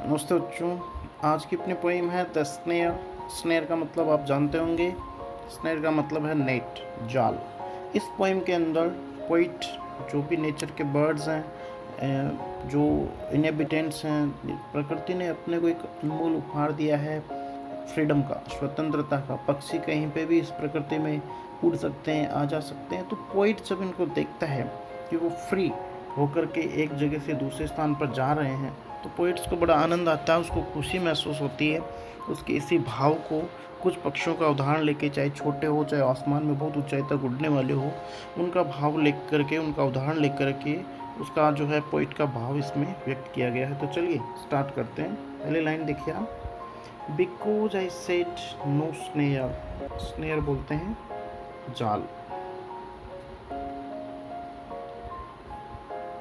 नमस्ते बच्चों। आज की अपनी पोइम है द स्नेयर। स्नेयर का मतलब आप जानते होंगे। स्नेयर का मतलब है नेट, जाल। इस पोइम के अंदर पोइट जो भी नेचर के बर्ड्स हैं, जो इनहेबिटेंट्स हैं, प्रकृति ने अपने को एक अनमोल उपहार दिया है फ्रीडम का, स्वतंत्रता का। पक्षी कहीं पे भी इस प्रकृति में उड़ सकते हैं, आ जा सकते हैं। तो पोइट जब इनको देखता है कि वो फ्री होकर के एक जगह से दूसरे स्थान पर जा रहे हैं, तो पोइट्स को बड़ा आनंद आता है, उसको खुशी महसूस होती है। उसके इसी भाव को कुछ पक्षियों का उदाहरण लेके, चाहे छोटे हो चाहे आसमान में बहुत ऊंचाई तक उड़ने वाले हो, उनका भाव लेकर करके, उनका उदाहरण लेकर के उसका जो है पोइट का भाव इसमें व्यक्त किया गया है। तो चलिए स्टार्ट करते हैं। पहले लाइन देखिए आप। Because I said no snare. Snare बोलते हैं जाल,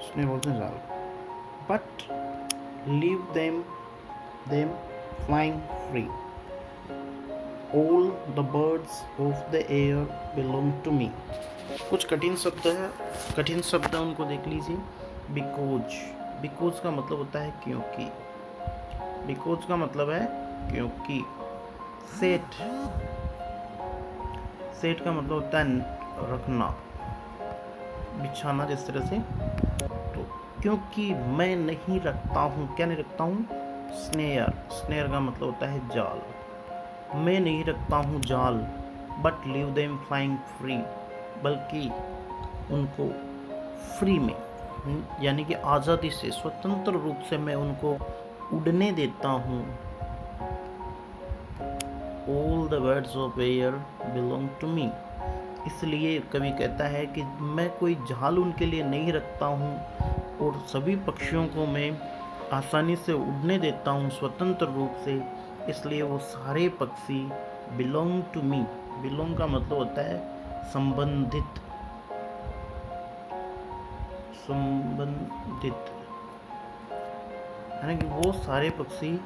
स्नेयर बोलते हैं जाल। But leave them flying free. All the birds of the air belong to me. कुछ कठिन शब्द है, कठिन शब्द उनको देख लीजिए। बिकॉज, बिकॉज का मतलब होता है क्योंकि। बिकॉज का मतलब है क्योंकि। सेट, सेट का मतलब होता है रखना, बिछाना जिस तरह से। तो क्योंकि मैं नहीं रखता हूँ, क्या नहीं रखता हूँ? स्नेयर। स्नेयर का मतलब होता है जाल। मैं नहीं रखता हूँ जाल, but leave them flying free, बल्कि उनको फ्री में, यानी कि आज़ादी से, स्वतंत्र रूप से मैं उनको उड़ने देता हूँ। All the birds of air belong to me. इसलिए कवि कहता है कि मैं कोई जाल उनके लिए नहीं रखता हूँ और सभी पक्षियों को मैं आसानी से उड़ने देता हूँ स्वतंत्र रूप से। इसलिए वो सारे पक्षी बिलोंग टू मी। बिलोंग का मतलब होता है संबंधित, संबंधित, यानी कि वो सारे पक्षी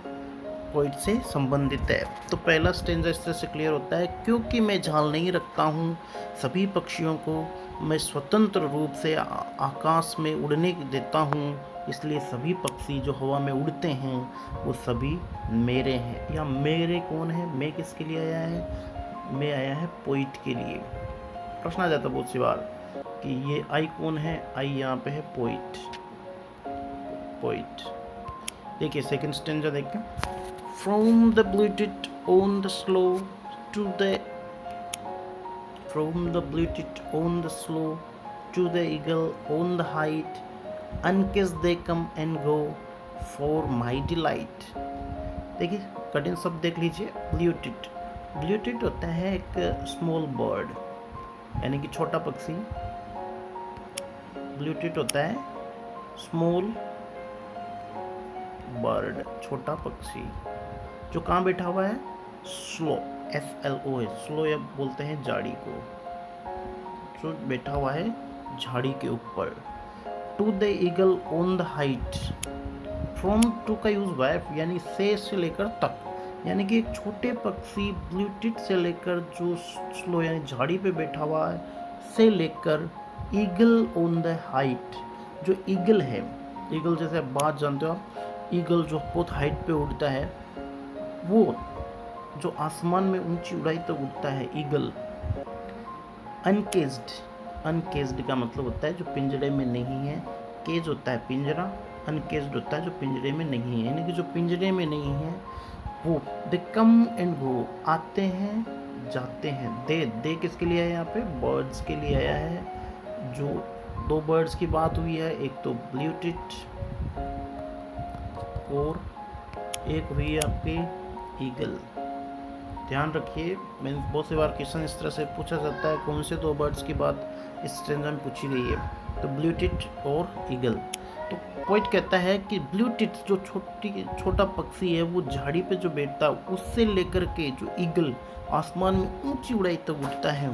पोइट से संबंधित है। तो पहला स्टेंजा इस तरह से क्लियर होता है, क्योंकि मैं जाल नहीं रखता हूँ, सभी पक्षियों को मैं स्वतंत्र रूप से आकाश में उड़ने देता हूँ, इसलिए सभी पक्षी जो हवा में उड़ते हैं वो सभी मेरे हैं। या मेरे कौन है? मैं किसके लिए आया है? मैं आया है पोइट के लिए। प्रश्न आ जाता बहुत सी बार कि ये आई कौन है? आई यहाँ पे है पोइट। पोइट। देखिए सेकंड स्टेंजा देखिए। From the bluetit on the slow to the from the bluetit on the slow to the eagle on the height, unkissed they come and go for my delight. देखिए कठिन शब्द देख लीजिए। ब्लूटिट, ब्लूटिट होता है एक स्मॉल बर्ड, यानी कि छोटा पक्षी। ब्लूटिट होता है स्मॉल बर्ड, छोटा पक्षी, जो कहाँ बैठा हुआ है? स्लो, SLO है। स्लो या बोलते हैं झाड़ी को, जो बैठा हुआ है झाड़ी के ऊपर। To the eagle on the height. From to का यूज वर्ब, यानी से लेकर तक, यानी कि एक छोटे पक्षी ब्लूटिट से लेकर जो स्लो यानी झाड़ी पे बैठा हुआ है, से लेकर ईगल ऑन द हाइट, जो ईगल है। ईगल जैसे बात जानते हो आप, ईगल जो बहुत हाइट पे उड़ता है, वो जो आसमान में ऊंची ऊंचाई तक उड़ता है, ईगल। अनकेज्ड, अनकेज्ड का मतलब होता है जो पिंजरे में नहीं है। केज होता है पिंजरा, अनकेज्ड होता है जो पिंजरे में नहीं है, यानी कि जो पिंजरे में नहीं है वो। दे कम एंड गो, आते हैं जाते हैं। दे किसके लिए है? यहाँ पे बर्ड्स के लिए आया है। जो दो बर्ड्स की बात हुई है, एक तो ब्लूटिट और एक हुई है आपकी ईगल। ध्यान रखिए, मैंने बहुत से बार क्वेश्चन इस तरह से पूछा जाता है, कौन से दो बर्ड्स की बात इस स्ट्रेंजा में पूछी गई है? तो ब्लूटिट और ईगल। तो पोइट कहता है कि ब्लूटिट जो छोटा पक्षी है, वो झाड़ी पे जो बैठता है, उससे लेकर के जो ईगल आसमान में ऊंची ऊंचाई तक उड़ता है,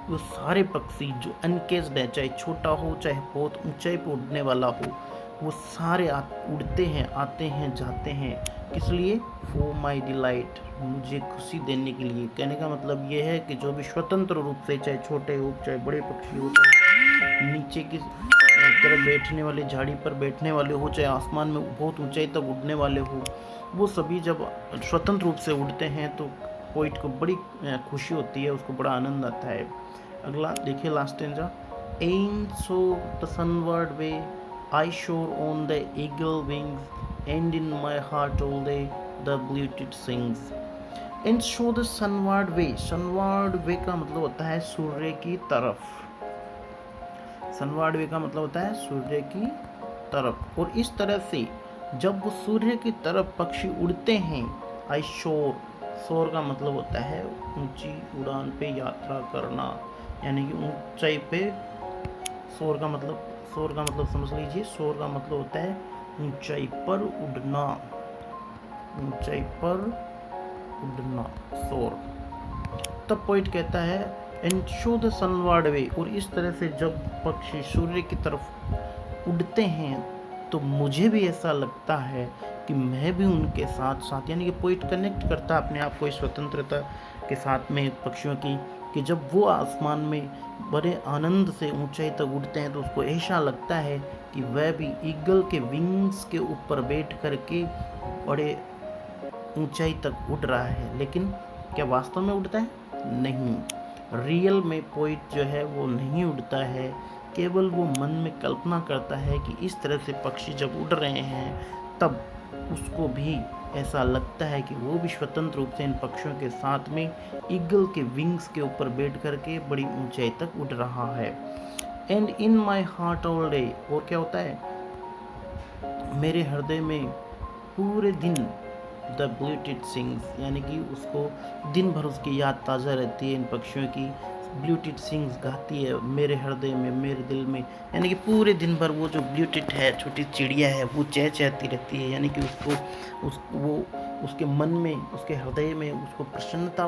वो सारे पक्षी जो अनकेज्ड है, चाहे छोटा हो चाहे बहुत ऊंचाई पर उड़ने वाला हो, वो सारे उड़ते हैं, आते हैं जाते हैं। किस लिए? फॉर माई डिलाइट, मुझे खुशी देने के लिए। कहने का मतलब ये है कि जो भी स्वतंत्र रूप से, चाहे छोटे हो चाहे बड़े पक्षी हो, चाहे नीचे की तरह बैठने वाले, झाड़ी पर बैठने वाले हो, चाहे आसमान में बहुत ऊंचाई तक उड़ने वाले हो, वो सभी जब स्वतंत्र रूप से उड़ते हैं तो पोइट को बड़ी खुशी होती है, उसको बड़ा आनंद आता है। अगला देखिए last stanza. And so the sunward way I soar on the eagle wings and in my heart all day the bluebird sings. And so the sunward way, sunward way का मतलब होता है सूर्य की तरफ, सनवर्ड वे का मतलब होता है सूर्य की तरफ। और इस तरह से जब वो सूर्य की तरफ पक्षी उड़ते हैं, आई शोर, शोर का मतलब होता है ऊंची उड़ान पे यात्रा करना, यानी कि ऊंचाई पे। शोर का मतलब समझ लीजिए, शोर का मतलब होता है ऊंचाई पर उड़ना, ऊंचाई पर उड़ना, शोर। तब पोइट कहता है एंड शो द सनवर्ड वे, और इस तरह से जब पक्षी सूर्य की तरफ उड़ते हैं तो मुझे भी ऐसा लगता है कि मैं भी उनके साथ साथ, यानी कि पोइट कनेक्ट करता है अपने आप को इस स्वतंत्रता के साथ में पक्षियों की, कि जब वो आसमान में बड़े आनंद से ऊंचाई तक उड़ते हैं तो उसको ऐसा लगता है कि वह भी ईगल के विंग्स के ऊपर बैठ कर के बड़े ऊंचाई तक उड़ रहा है। लेकिन क्या वास्तव में उड़ता है? नहीं, रियल में पोइट जो है वो नहीं उड़ता है, केवल वो मन में कल्पना करता है कि इस तरह से पक्षी जब उड़ रहे हैं तब उसको भी ऐसा लगता है कि वो भी स्वतंत्र रूप से इन पक्षियों के साथ में ईगल के विंग्स के ऊपर बैठ करके बड़ी ऊंचाई तक उड़ रहा है। And in my heart all day, और क्या होता है, मेरे हृदय में पूरे दिन द ब्लूटेड सिंग्स, यानी कि उसको दिन भर उसकी याद ताज़ा रहती है इन पक्षियों की। ब्लूटेड सिंग्स गाती है मेरे हृदय में, मेरे दिल में, यानी कि पूरे दिन भर वो जो ब्लूटेड है, छोटी चिड़िया है, वो चहचहाती रहती है, यानी कि वो उसके मन में, उसके हृदय में उसको प्रसन्नता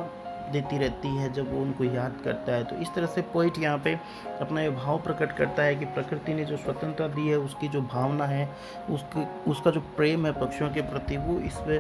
देती रहती है जब वो उनको याद करता है। तो इस तरह से पोइट यहाँ पे अपना ये भाव प्रकट करता है कि प्रकृति ने जो स्वतंत्रता दी है, उसकी जो भावना है, उसका जो प्रेम है पक्षियों के प्रति, वो इसमें